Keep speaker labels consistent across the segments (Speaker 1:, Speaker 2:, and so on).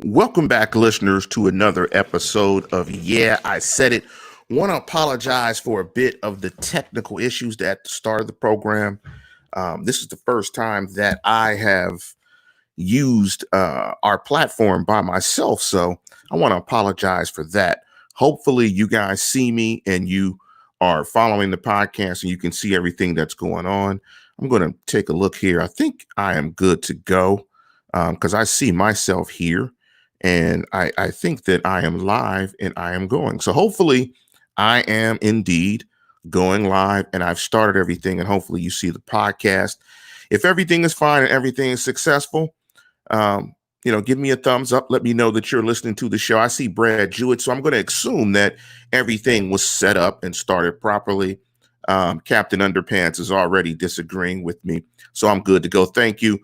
Speaker 1: Welcome back, listeners, to another episode of Yeah, I Said It. Want to apologize for a bit of the technical issues at the start of the program. This is the first time that I have used our platform by myself, so I want to apologize for that. Hopefully, you guys see me and you are following the podcast and you can see everything that's going on. I'm going to take a look here. I think I am good to go because I see myself here and I think that I am live and I am going. So hopefully, I am indeed going live and I've started everything, and hopefully, you see the podcast. If everything is fine and everything is successful, give me a thumbs up. Let me know that you're listening to the show. I see Brad Jewett, so I'm going to assume that everything was set up and started properly. Captain Underpants is already disagreeing with me, so I'm good to go. Thank you.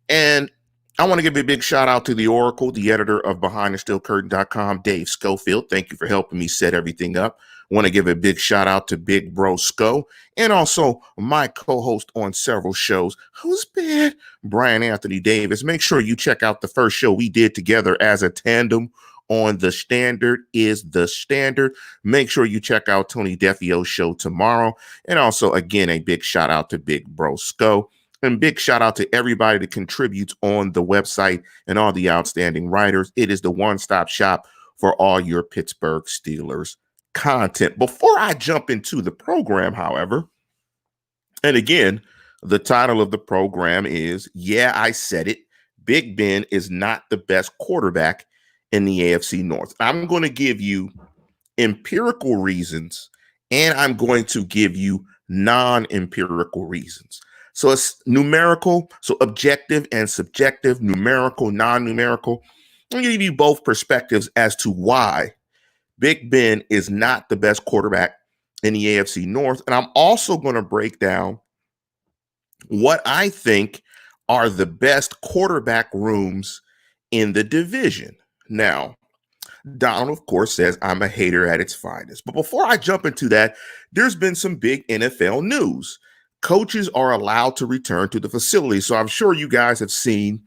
Speaker 1: And I want to give a big shout out to the Oracle, the editor of BehindTheSteelCurtain.com, Dave Schofield. Thank you for helping me set everything up. I want to give a big shout out to Big Bro Sco and also my co-host on several shows, who's bad, Brian Anthony Davis. Make sure you check out the first show we did together as a tandem on The Standard is the Standard. Make sure you check out Tony Defio's show tomorrow. And also, again, a big shout out to Big Bro Sco. And big shout out to everybody that contributes on the website and all the outstanding writers. It is the one-stop shop for all your Pittsburgh Steelers content. Before I jump into the program, however, and again, the title of the program is Yeah, I Said It. Big Ben is not the best quarterback in the AFC North. I'm going to give you empirical reasons and I'm going to give you non-empirical reasons. So it's numerical, so objective and subjective, numerical, non-numerical. I'm going to give you both perspectives as to why Big Ben is not the best quarterback in the AFC North. And I'm also going to break down what I think are the best quarterback rooms in the division. Now, Donald, of course, says I'm a hater at its finest. But before I jump into that, there's been some big NFL news. Coaches are allowed to return to the facility. So I'm sure you guys have seen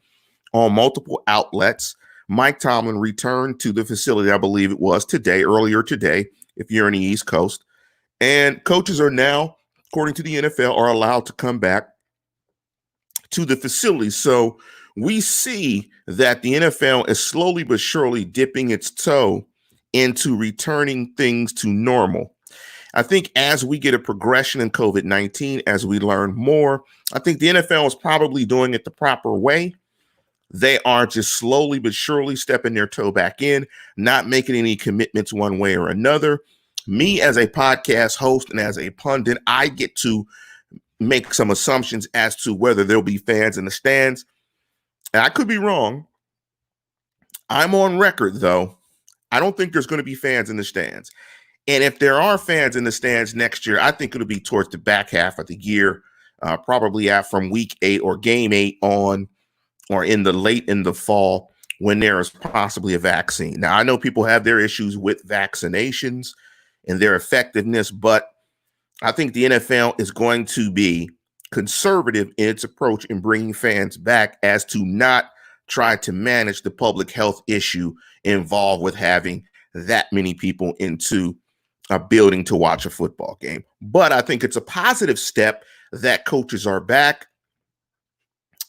Speaker 1: on multiple outlets, Mike Tomlin returned to the facility, I believe it was earlier today, if you're in the East Coast. And coaches are now, according to the NFL, are allowed to come back to the facility. So we see that the NFL is slowly but surely dipping its toe into returning things to normal. I think as we get a progression in COVID-19, as we learn more, I think the NFL is probably doing it the proper way. They are just slowly but surely stepping their toe back in, not making any commitments one way or another. Me as a podcast host and as a pundit, I get to make some assumptions as to whether there'll be fans in the stands. And I could be wrong. I'm on record, though. I don't think there's going to be fans in the stands. And if there are fans in the stands next year, I think it'll be towards the back half of the year, probably from week 8 or game 8 on, or late in the fall when there is possibly a vaccine. Now, I know people have their issues with vaccinations and their effectiveness, but I think the NFL is going to be conservative in its approach in bringing fans back as to not try to manage the public health issue involved with having that many people into a building to watch a football game. But I think it's a positive step that coaches are back.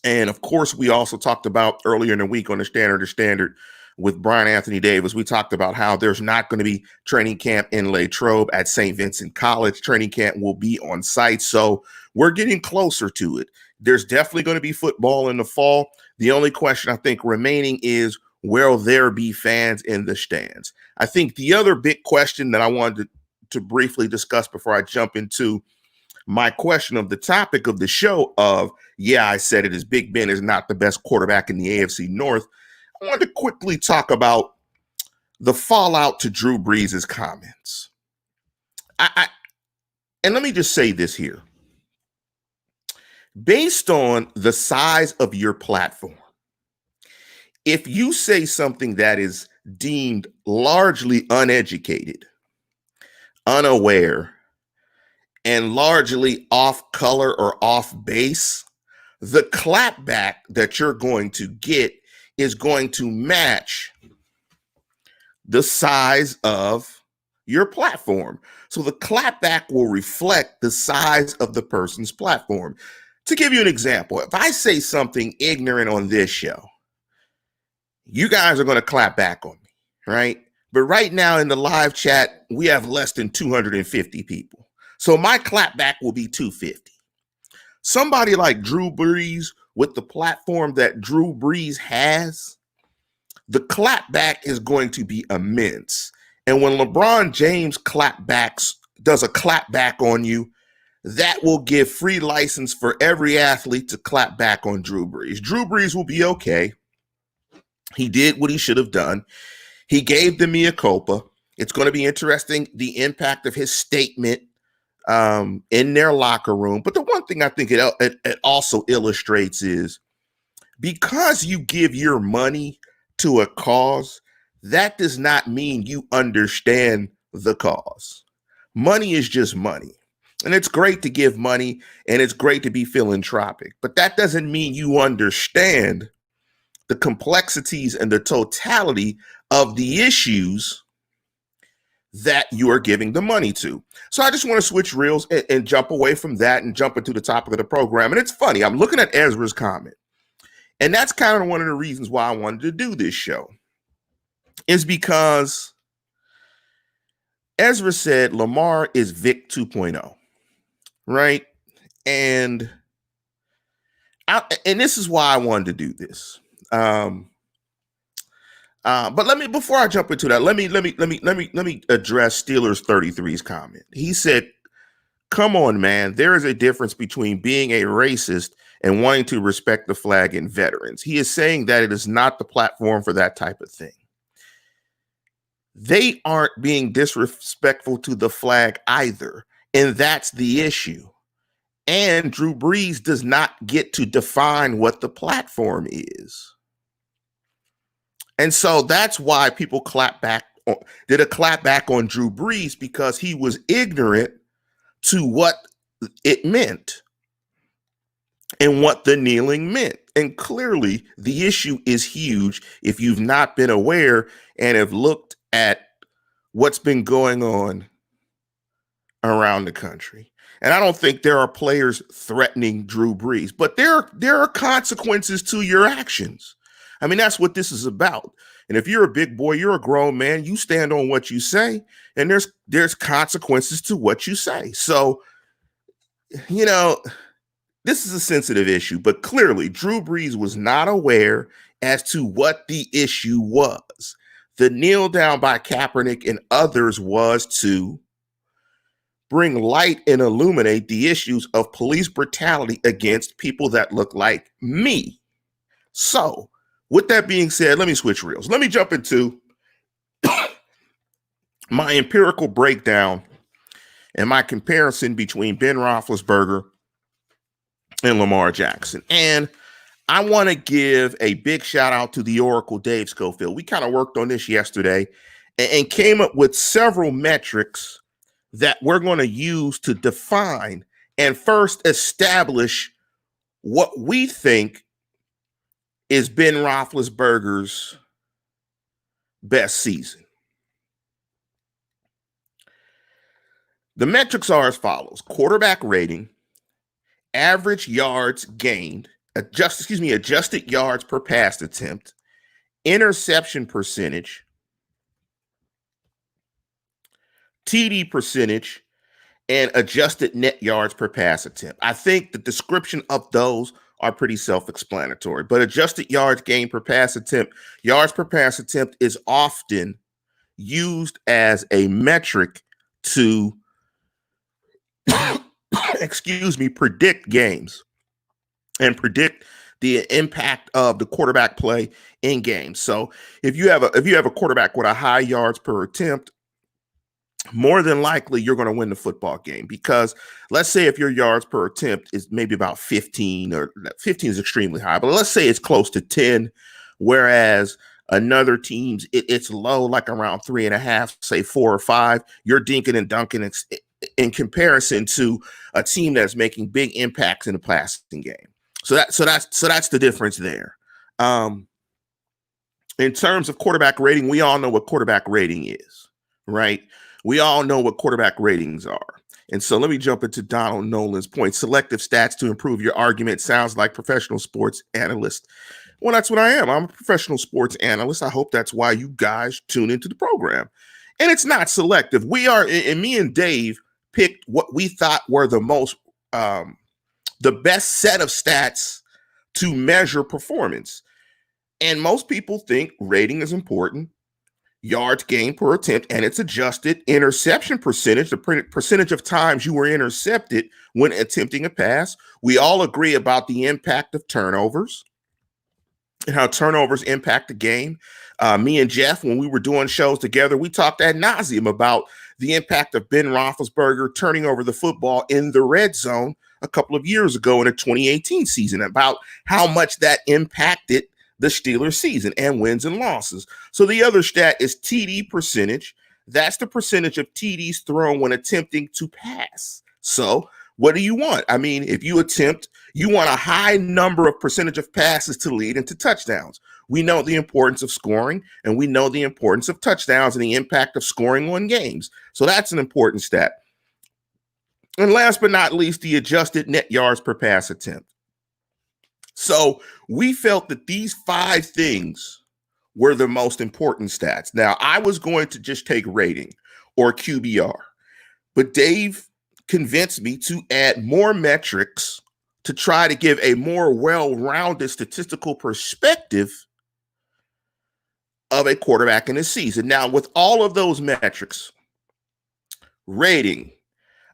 Speaker 1: And of course, we also talked about earlier in the week on the Standard with Brian Anthony Davis, we talked about how there's not going to be training camp in Latrobe at St. Vincent College. Training camp will be on site. So we're getting closer to it. There's definitely going to be football in the fall. The only question I think remaining is, will there be fans in the stands? I think the other big question that I wanted to briefly discuss before I jump into my question of the topic of the show of, yeah, I said it, is Big Ben is not the best quarterback in the AFC North. I wanted to quickly talk about the fallout to Drew Brees' comments. And let me just say this here. Based on the size of your platform, if you say something that is deemed largely uneducated, unaware, and largely off color or off base, the clapback that you're going to get is going to match the size of your platform. So the clapback will reflect the size of the person's platform. To give you an example, if I say something ignorant on this show, you guys are going to clap back on me, right? But right now in the live chat, we have less than 250 people. So my clapback will be 250. Somebody like Drew Brees, with the platform that Drew Brees has, the clapback is going to be immense. And when LeBron James does a clapback on you, that will give free license for every athlete to clap back on Drew Brees. Drew Brees will be okay. He did what he should have done. He gave the mea culpa. It's going to be interesting, the impact of his statement in their locker room. But the one thing I think it also illustrates is, because you give your money to a cause, that does not mean you understand the cause. Money is just money. And it's great to give money, and it's great to be philanthropic. But that doesn't mean you understand the complexities and the totality of the issues that you are giving the money to. So I just want to switch reels and jump away from that and jump into the topic of the program. And it's funny, I'm looking at Ezra's comment. And that's kind of one of the reasons why I wanted to do this show, is because Ezra said Lamar is Vic 2.0, right? And this is why I wanted to do this. But before I jump into that, let me address Steelers 33's comment. He said, "Come on, man. There is a difference between being a racist and wanting to respect the flag and veterans. He is saying that it is not the platform for that type of thing. They aren't being disrespectful to the flag either, and that's the issue. And Drew Brees does not get to define what the platform is. And so that's why people did a clap back on Drew Brees, because he was ignorant to what it meant and what the kneeling meant. And clearly the issue is huge if you've not been aware and have looked at what's been going on around the country. And I don't think there are players threatening Drew Brees, but there are consequences to your actions. I mean, that's what this is about. And if you're a big boy, you're a grown man, you stand on what you say, and there's consequences to what you say. So, this is a sensitive issue, but clearly Drew Brees was not aware as to what the issue was. The kneel down by Kaepernick and others was to bring light and illuminate the issues of police brutality against people that look like me. So, with that being said, let me switch reels. Let me jump into my empirical breakdown and my comparison between Ben Roethlisberger and Lamar Jackson. And I want to give a big shout out to the Oracle, Dave Schofield. We kind of worked on this yesterday and came up with several metrics that we're going to use to define and first establish what we think is Ben Roethlisberger's best season. The metrics are as follows: quarterback rating, average yards gained, adjusted yards per pass attempt, interception percentage, TD percentage, and adjusted net yards per pass attempt. I think the description of those are pretty self-explanatory, but adjusted yards gained per pass attempt, yards per pass attempt is often used as a metric to predict games and predict the impact of the quarterback play in games. So if you have a quarterback with a high yards per attempt, more than likely you're going to win the football game, because let's say if your yards per attempt is maybe about 15, or 15 is extremely high, but let's say it's close to 10, whereas another team's it's low, like around 3.5, say 4 or 5, you're dinking and dunking in comparison to a team that's making big impacts in the passing game. So that's the difference there. In terms of quarterback rating, we all know what quarterback rating is, right? We all know what quarterback ratings are. And so let me jump into Donald Nolan's point. Selective stats to improve your argument sounds like professional sports analyst. Well, that's what I am. I'm a professional sports analyst. I hope that's why you guys tune into the program. And it's not selective. We are, and me and Dave picked what we thought were the best set of stats to measure performance. And most people think rating is important, yards gained per attempt, and it's adjusted, interception percentage, the percentage of times you were intercepted when attempting a pass. We all agree about the impact of turnovers and how turnovers impact the game. Me and Jeff, when we were doing shows together, we talked ad nauseum about the impact of Ben Roethlisberger turning over the football in the red zone a couple of years ago in the 2018 season, about how much that impacted the Steelers season and wins and losses. So the other stat is TD percentage. That's the percentage of TDs thrown when attempting to pass. So what do you want? I mean, if you want a high number of percentage of passes to lead into touchdowns. We know the importance of scoring, and we know the importance of touchdowns and the impact of scoring on games. So that's an important stat. And last but not least, the adjusted net yards per pass attempt. So we felt that these 5 things were the most important stats. Now, I was going to just take rating or QBR, but Dave convinced me to add more metrics to try to give a more well-rounded statistical perspective of a quarterback in a season. Now, with all of those metrics, rating,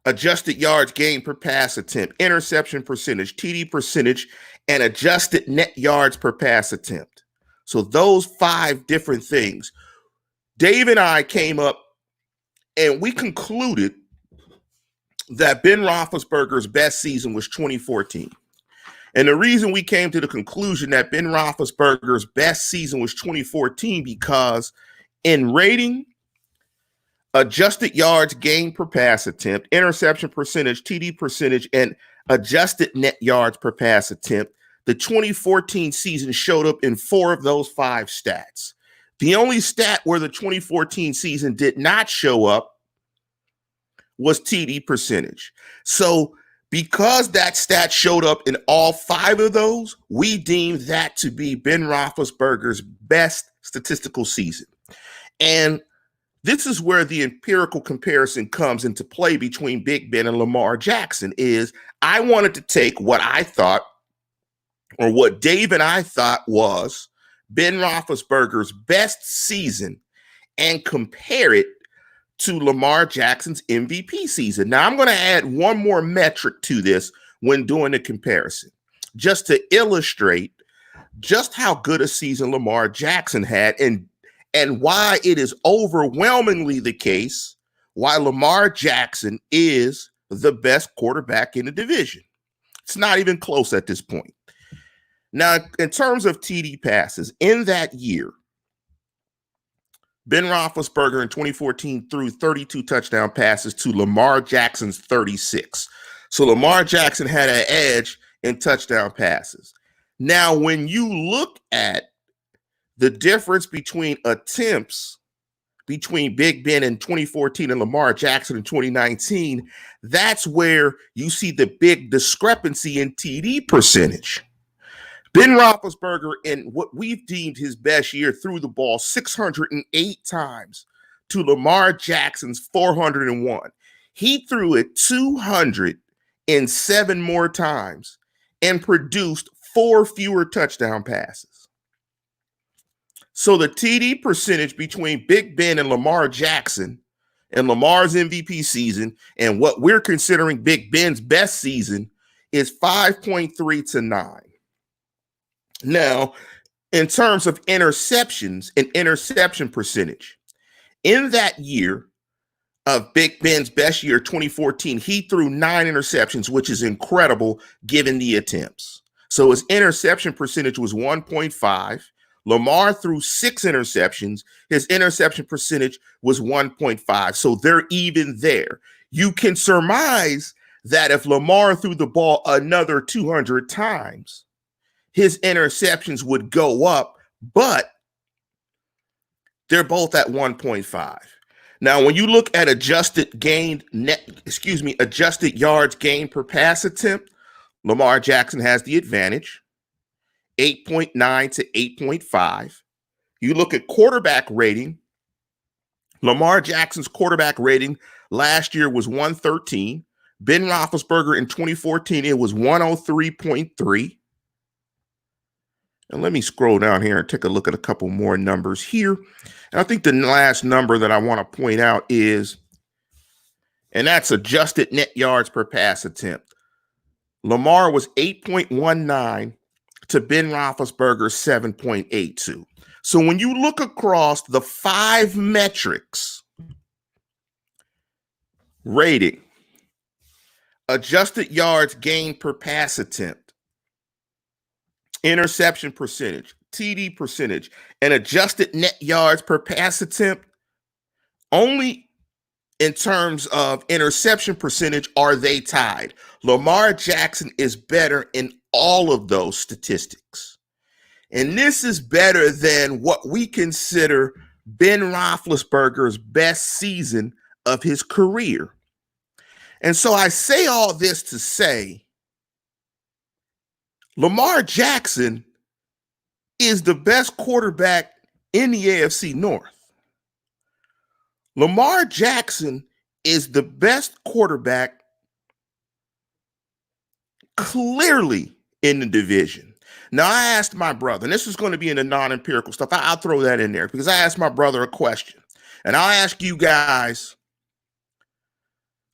Speaker 1: adjusted yards gained per pass attempt, interception percentage, TD percentage, and adjusted net yards per pass attempt. So those 5 different things, Dave and I came up and we concluded that Ben Roethlisberger's best season was 2014. And the reason we came to the conclusion that Ben Roethlisberger's best season was 2014 because in rating, adjusted yards gained per pass attempt, interception percentage, TD percentage, and adjusted net yards per pass attempt, the 2014 season showed up in 4 of those 5 stats. The only stat where the 2014 season did not show up was TD percentage. So because that stat showed up in all 5 of those, we deemed that to be Ben Roethlisberger's best statistical season. And this is where the empirical comparison comes into play between Big Ben and Lamar Jackson. Is I wanted to take what I thought, or what Dave and I thought was Ben Roethlisberger's best season, and compare it to Lamar Jackson's MVP season. Now, I'm going to add one more metric to this when doing the comparison, just to illustrate just how good a season Lamar Jackson had, and why it is overwhelmingly the case why Lamar Jackson is the best quarterback in the division. It's not even close at this point. Now, in terms of TD passes, in that year, Ben Roethlisberger in 2014 threw 32 touchdown passes to Lamar Jackson's 36. So Lamar Jackson had an edge in touchdown passes. Now, when you look at the difference between attempts between Big Ben in 2014 and Lamar Jackson in 2019, that's where you see the big discrepancy in TD percentage. Ben Roethlisberger, in what we've deemed his best year, threw the ball 608 times to Lamar Jackson's 401. He threw it 207 more times and produced 4 fewer touchdown passes. So the TD percentage between Big Ben and Lamar Jackson and Lamar's MVP season and what we're considering Big Ben's best season is 5.3 to 9. Now, in terms of interceptions and interception percentage, in that year of Big Ben's best year, 2014, he threw 9 interceptions, which is incredible given the attempts. So his interception percentage was 1.5. Lamar threw 6 interceptions. His interception percentage was 1.5. So they're even there. You can surmise that if Lamar threw the ball another 200 times, his interceptions would go up, but They're both at 1.5. Now, when you look at adjusted yards gained per pass attempt, Lamar Jackson has the advantage, 8.9 to 8.5. You look at quarterback rating, Lamar Jackson's quarterback rating last year was 113. Ben Roethlisberger in 2014, it was 103.3. And let me scroll down here and take a look at a couple more numbers here. And I think the last number that I want to point out is, and that's adjusted net yards per pass attempt. Lamar was 8.19 to Ben Roethlisberger's 7.82. So when you look across the 5 metrics, rating, adjusted yards gained per pass attempt, interception percentage, TD percentage, and adjusted net yards per pass attempt, only in terms of interception percentage are they tied. Lamar Jackson is better in all of those statistics. And this is better than what we consider Ben Roethlisberger's best season of his career. And so I say all this to say, Lamar Jackson is the best quarterback in the AFC North. Lamar Jackson is the best quarterback clearly in the division. Now, I asked my brother, and this is going to be in the non-empirical stuff. I'll throw that in there because I asked my brother a question. And I'll ask you guys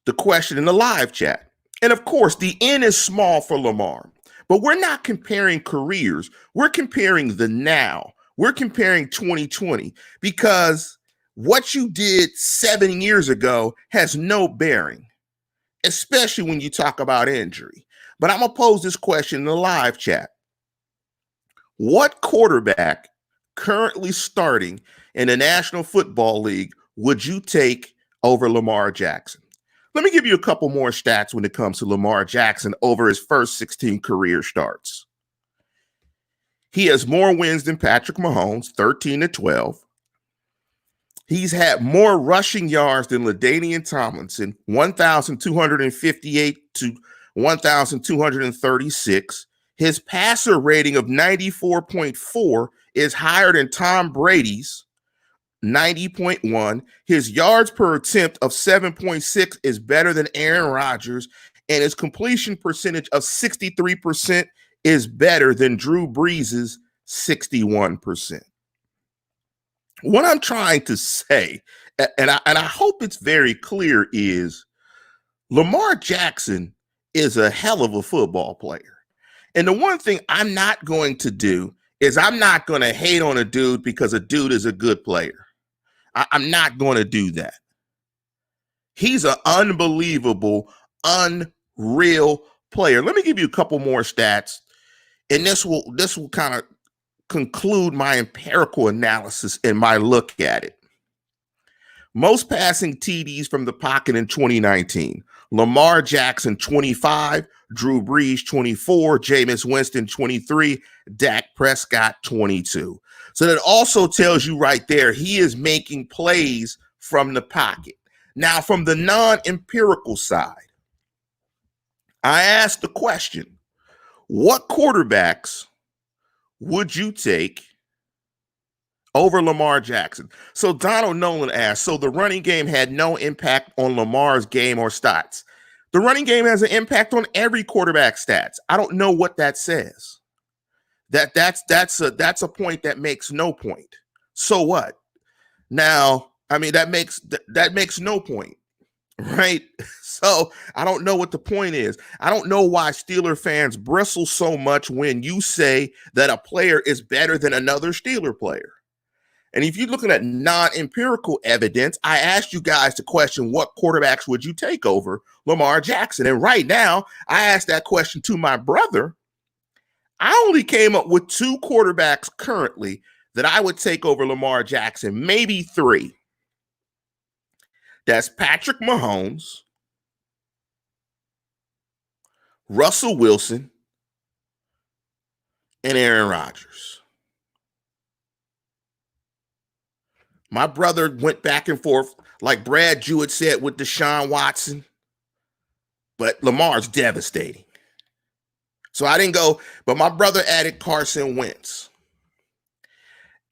Speaker 1: the question in the live chat. And of course, the N is small for Lamar. But we're not comparing careers. We're comparing the now. We're comparing 2020 because what you did 7 years ago has no bearing, especially when you talk about injury. But I'm going to pose this question in the live chat. What quarterback currently starting in the National Football League would you take over Lamar Jackson? Let me give you a couple more stats when it comes to Lamar Jackson over his first 16 career starts. He has more wins than Patrick Mahomes, 13-12. He's had more rushing yards than LaDainian Tomlinson, 1,258 to 1,236. His passer rating of 94.4 is higher than Tom Brady's 90.1. His yards per attempt of 7.6 is better than Aaron Rodgers, and his completion percentage of 63% is better than Drew Brees' 61%. What I'm trying to say, and I hope it's very clear, is Lamar Jackson is a hell of a football player. And the one thing I'm not going to do is I'm not going to hate on a dude because a dude is a good player. I'm not going to do that. He's an unbelievable, unreal player. Let me give you a couple more stats, and this will kind of conclude my empirical analysis and my look at it. Most passing TDs from the pocket in 2019. Lamar Jackson, 25. Drew Brees, 24. Jameis Winston, 23. Dak Prescott, 22. So that also tells you right there, he is making plays from the pocket. Now, from the non-empirical side, I asked the question, what quarterbacks would you take over Lamar Jackson? So Donald Nolan asked, so the running game had no impact on Lamar's game or stats. The running game has an impact on every quarterback stats. I don't know what that says. That's a point that makes no point. So what? Now, I mean, that makes no point, right? So I don't know what the point is. I don't know why Steeler fans bristle so much when you say that a player is better than another Steeler player. And if you're looking at non-empirical evidence, I asked you guys the question, what quarterbacks would you take over Lamar Jackson? And right now, I asked that question to my brother. I only came up with 2 quarterbacks currently that I would take over Lamar Jackson, maybe 3. That's Patrick Mahomes, Russell Wilson, and Aaron Rodgers. My brother went back and forth, like Brad Jewett said with Deshaun Watson, but Lamar's devastating. So I didn't go, but my brother added Carson Wentz.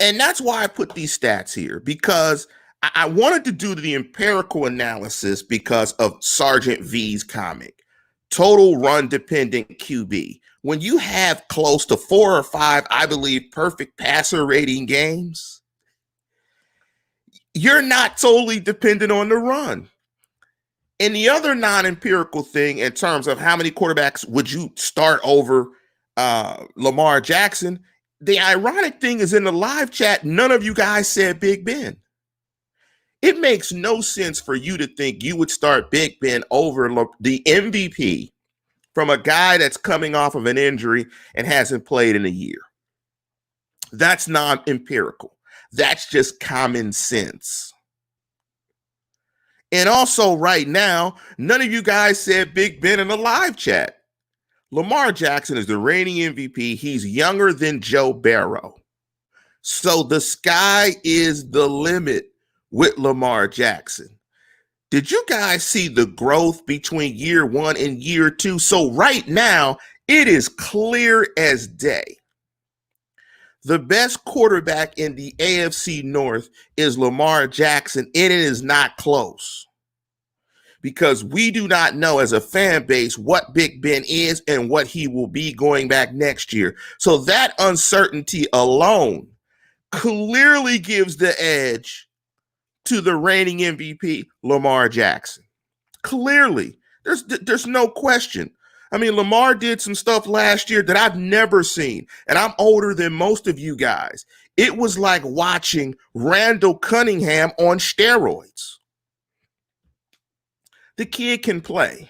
Speaker 1: And that's why I put these stats here, because I wanted to do the empirical analysis because of Sergeant V's comic. Total run dependent QB. When you have close to 4 or 5, I believe, perfect passer rating games, you're not totally dependent on the run. And the other non-empirical thing in terms of how many quarterbacks would you start over Lamar Jackson, the ironic thing is in the live chat, none of you guys said Big Ben. It makes no sense for you to think you would start Big Ben over the MVP from a guy that's coming off of an injury and hasn't played in a year. That's non-empirical. That's just common sense. And also right now, none of you guys said Big Ben in the live chat. Lamar Jackson is the reigning MVP. He's younger than Joe Burrow. So the sky is the limit with Lamar Jackson. Did you guys see the growth between year 1 and year 2? So right now, it is clear as day. The best quarterback in the AFC North is Lamar Jackson, and it is not close. Because we do not know as a fan base what Big Ben is and what he will be going back next year. So that uncertainty alone clearly gives the edge to the reigning MVP, Lamar Jackson. Clearly, there's no question. I mean, Lamar did some stuff last year that I've never seen, and I'm older than most of you guys. It was like watching Randall Cunningham on steroids. The kid can play.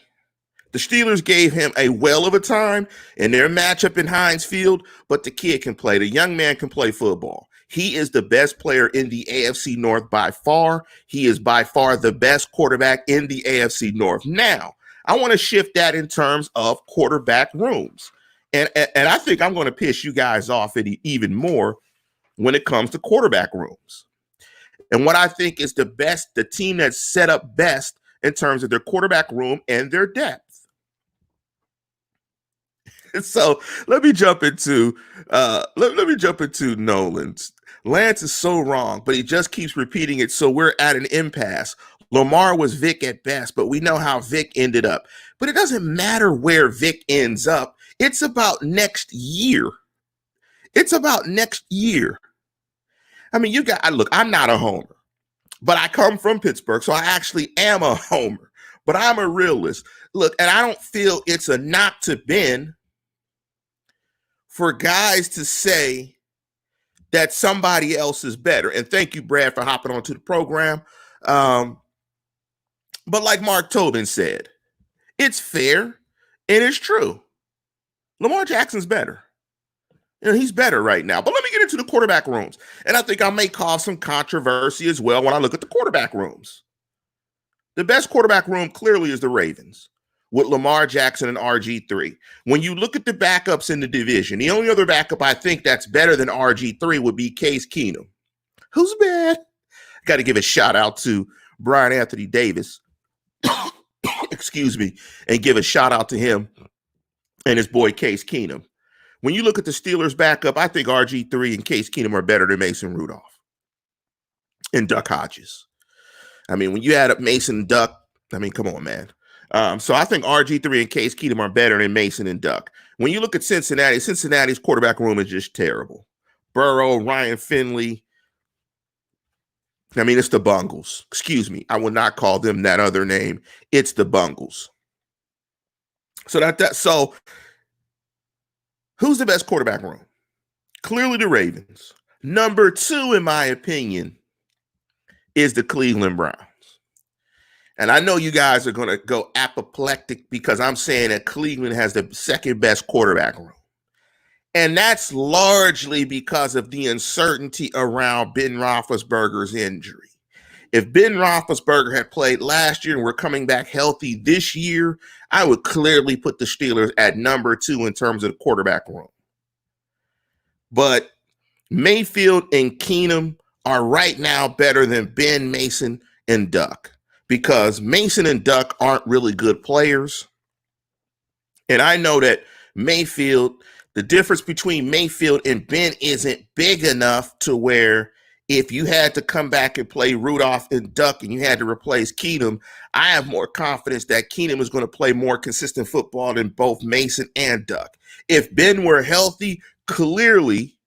Speaker 1: The Steelers gave him a whale of a time in their matchup in Heinz Field, but the kid can play. The young man can play football. He is the best player in the AFC North by far. He is by far the best quarterback in the AFC North. Now, I want to shift that in terms of quarterback rooms. And I think I'm going to piss you guys off even more when it comes to quarterback rooms. And what I think is the team that's set up best in terms of their quarterback room and their depth. So let me jump into Nolan's. Lance is so wrong, but he just keeps repeating it. So we're at an impasse. Lamar was Vic at best, but we know how Vic ended up. But it doesn't matter where Vic ends up. It's about next year. It's about next year. I mean, look, I'm not a homer. But I come from Pittsburgh, so I actually am a homer. But I'm a realist. Look, and I don't feel it's a knock to Ben for guys to say that somebody else is better. And thank you, Brad, for hopping onto the program. But like Mark Tobin said, it's fair and it's true. Lamar Jackson's better. You know, he's better right now. But let me get into the quarterback rooms. And I think I may cause some controversy as well when I look at the quarterback rooms. The best quarterback room clearly is the Ravens with Lamar Jackson and RG3. When you look at the backups in the division, the only other backup I think that's better than RG3 would be Case Keenum. Who's bad? Got to give a shout out to Brian Anthony Davis. Excuse me. And give a shout out to him and his boy Case Keenum. When you look at the Steelers backup, I think RG3 and Case Keenum are better than Mason Rudolph and Duck Hodges. I mean, when you add up Mason and Duck, I mean, come on, man. So I think RG3 and Case Keenum are better than Mason and Duck. When you look at Cincinnati's quarterback room is just terrible. Burrow, Ryan Finley. I mean, it's the Bungles. Excuse me. I will not call them that other name. It's the Bungles. So who's the best quarterback room? Clearly the Ravens. Number 2, in my opinion, is the Cleveland Browns. And I know you guys are going to go apoplectic because I'm saying that Cleveland has the second best quarterback room. And that's largely because of the uncertainty around Ben Roethlisberger's injury. If Ben Roethlisberger had played last year and we're coming back healthy this year, I would clearly put the Steelers at number 2 in terms of the quarterback room. But Mayfield and Keenum are right now better than Ben, Mason, and Duck, because Mason and Duck aren't really good players. And I know that Mayfield, the difference between Mayfield and Ben isn't big enough to where if you had to come back and play Rudolph and Duck and you had to replace Keenum, I have more confidence that Keenum is going to play more consistent football than both Mason and Duck. If Ben were healthy, clearly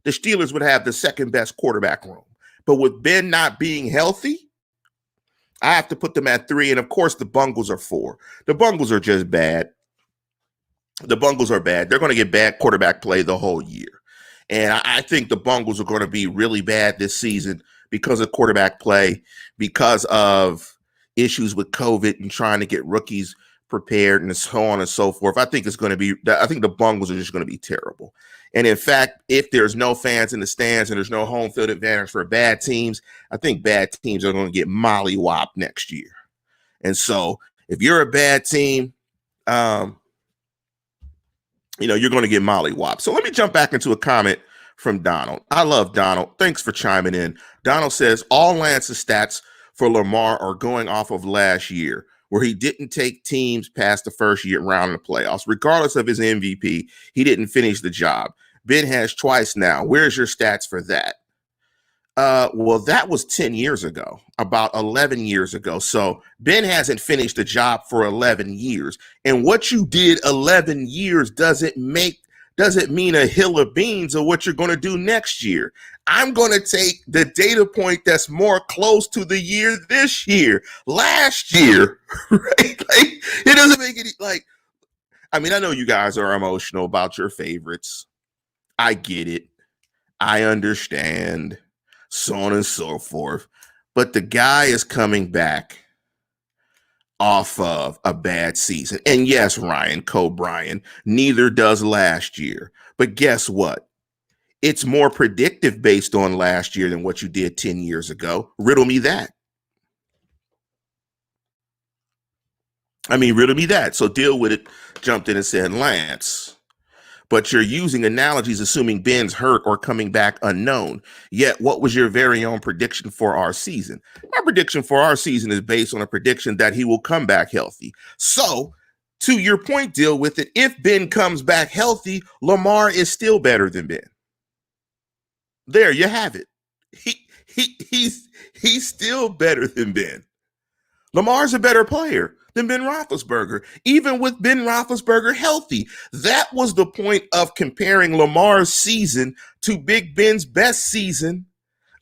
Speaker 1: the Steelers would have the second best quarterback room. But with Ben not being healthy, I have to put them at 3. And of course, the Bungles are 4. The Bungles are just bad. The Bungles are bad. They're going to get bad quarterback play the whole year. And I think the Bungles are going to be really bad this season because of quarterback play, because of issues with COVID and trying to get rookies prepared and so on and so forth. I think the Bungles are just going to be terrible. And in fact, if there's no fans in the stands and there's no home field advantage for bad teams, I think bad teams are going to get mollywopped next year. And so if you're a bad team, you're going to get mollywopped. So let me jump back into a comment from Donald. I love Donald. Thanks for chiming in. Donald says, all Lance's stats for Lamar are going off of last year, where he didn't take teams past the first year round in the playoffs. Regardless of his MVP, he didn't finish the job. Ben has twice now. Where's your stats for that? Well, that was 10 years ago, about 11 years ago. So Ben hasn't finished the job for 11 years. And what you did 11 years doesn't mean a hill of beans of what you're going to do next year. I'm going to take the data point that's more close to the year this year, last year, right? Like, it doesn't make any, I know you guys are emotional about your favorites. I get it. I understand. So on and so forth. But the guy is coming back off of a bad season. And yes, Ryan Cobrian, neither does last year. But guess what? It's more predictive based on last year than what you did 10 years ago. Riddle me that. Riddle me that. So Deal With It jumped in and said, Lance, but you're using analogies assuming Ben's hurt or coming back unknown. Yet, what was your very own prediction for our season? My prediction for our season is based on a prediction that he will come back healthy. So, to your point, Deal With It, if Ben comes back healthy, Lamar is still better than Ben. There, you have it. He's still better than Ben. Lamar's a better player than Ben Roethlisberger, even with Ben Roethlisberger healthy. That was the point of comparing Lamar's season to Big Ben's best season,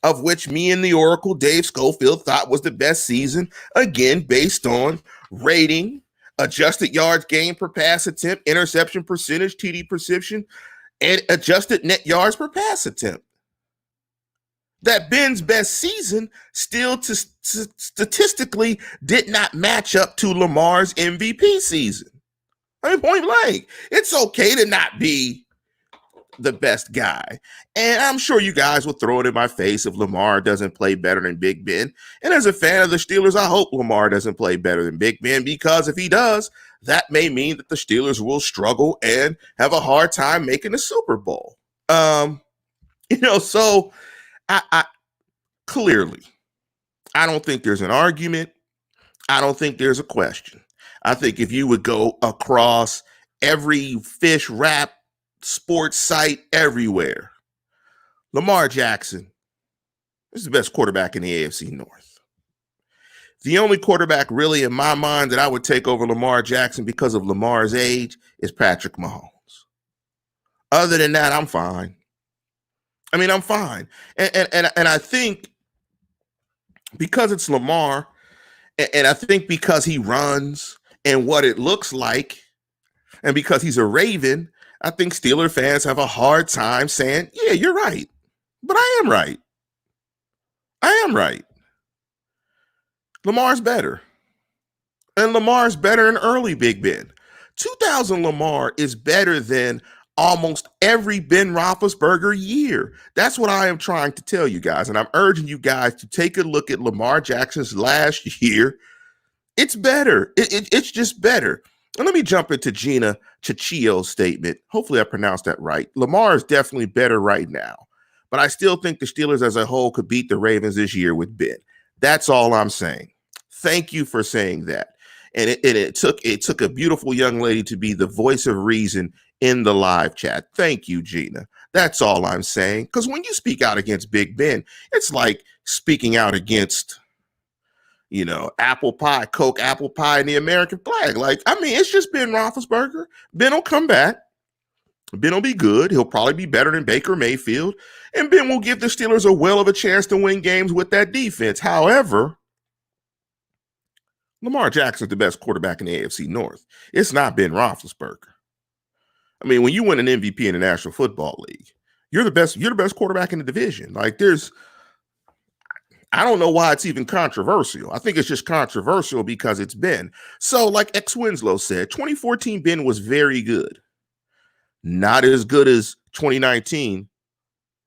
Speaker 1: of which me and the Oracle, Dave Schofield, thought was the best season, again, based on rating, adjusted yards gained per pass attempt, interception percentage, TD perception, and adjusted net yards per pass attempt. That Ben's best season still statistically did not match up to Lamar's MVP season. Point blank. It's okay to not be the best guy. And I'm sure you guys will throw it in my face if Lamar doesn't play better than Big Ben. And as a fan of the Steelers, I hope Lamar doesn't play better than Big Ben, because if he does, that may mean that the Steelers will struggle and have a hard time making the Super Bowl. So I clearly, I don't think there's an argument. I don't think there's a question. I think if you would go across every fish wrap sports site everywhere, Lamar Jackson is the best quarterback in the AFC North. The only quarterback really in my mind that I would take over Lamar Jackson because of Lamar's age is Patrick Mahomes. Other than that, I'm fine. I'm fine. And I think because it's Lamar, and I think because he runs and what it looks like, and because he's a Raven, I think Steeler fans have a hard time saying, yeah, you're right. But I am right. Lamar's better. And Lamar's better than early Big Ben. 2000 Lamar is better than almost every Ben Roethlisberger year. That's what I am trying to tell you guys. And I'm urging you guys to take a look at Lamar Jackson's last year. It's better. It's just better. And let me jump into Gina Chichio's statement. Hopefully I pronounced that right. Lamar is definitely better right now. but I still think the Steelers as a whole could beat the Ravens this year with Ben. That's all I'm saying. Thank you for saying that. And it took a beautiful young lady to be the voice of reason in the live chat. Thank you, Gina. That's all I'm saying. Because when you speak out against Big Ben, it's like speaking out against, apple pie, Coke, apple pie, and the American flag. Like, I mean, it's just Ben Roethlisberger. Ben will come back. Ben will be good. He'll probably be better than Baker Mayfield. And Ben will give the Steelers a well of a chance to win games with that defense. However, Lamar Jackson's the best quarterback in the AFC North. It's not Ben Roethlisberger. I mean, when you win an MVP in the National Football League, you're the best quarterback in the division. Like, I don't know why it's even controversial. I think it's just controversial because it's Ben. So, like X Winslow said, 2014 Ben was very good. Not as good as 2019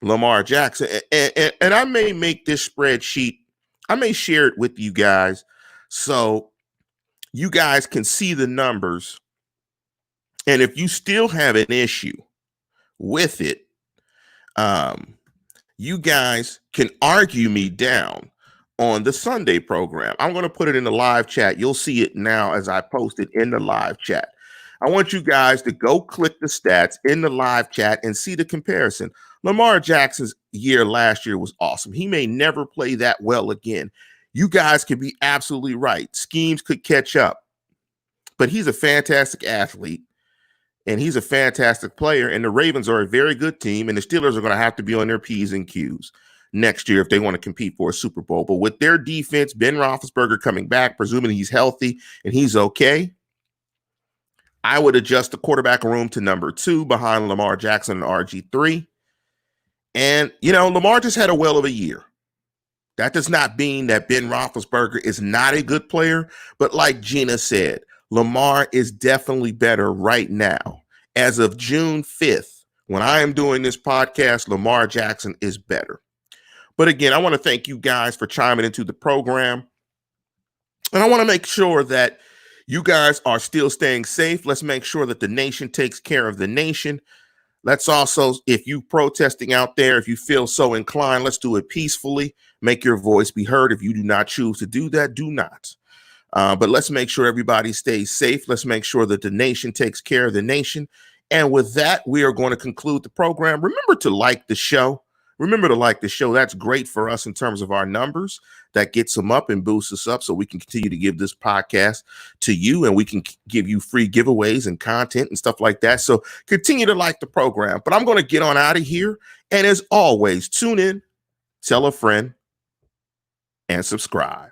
Speaker 1: Lamar Jackson. And I may make this spreadsheet, I may share it with you guys so you guys can see the numbers. And if you still have an issue with it, you guys can argue me down on the Sunday program. I'm going to put it in the live chat. You'll see it now as I post it in the live chat. I want you guys to go click the stats in the live chat and see the comparison. Lamar Jackson's year last year was awesome. He may never play that well again. You guys could be absolutely right. Schemes could catch up. But he's a fantastic athlete, and he's a fantastic player, and the Ravens are a very good team, and the Steelers are going to have to be on their P's and Q's next year if they want to compete for a Super Bowl. But with their defense, Ben Roethlisberger coming back, presuming he's healthy and he's okay, I would adjust the quarterback room to number 2 behind Lamar Jackson and RG3. And, Lamar just had a well of a year. That does not mean that Ben Roethlisberger is not a good player. But like Gina said, Lamar is definitely better right now. As of June 5th, when I am doing this podcast, Lamar Jackson is better. But again, I want to thank you guys for chiming into the program. And I want to make sure that you guys are still staying safe. Let's make sure that the nation takes care of the nation. Let's also, if you protesting out there, if you feel so inclined, let's do it peacefully. Make your voice be heard. If you do not choose to do that, do not. But let's make sure everybody stays safe. Let's make sure that the nation takes care of the nation. And with that, we are going to conclude the program. Remember to like the show. That's great for us in terms of our numbers. That gets them up and boosts us up so we can continue to give this podcast to you, and we can give you free giveaways and content and stuff like that. So continue to like the program. But I'm going to get on out of here. And as always, tune in, tell a friend, and subscribe.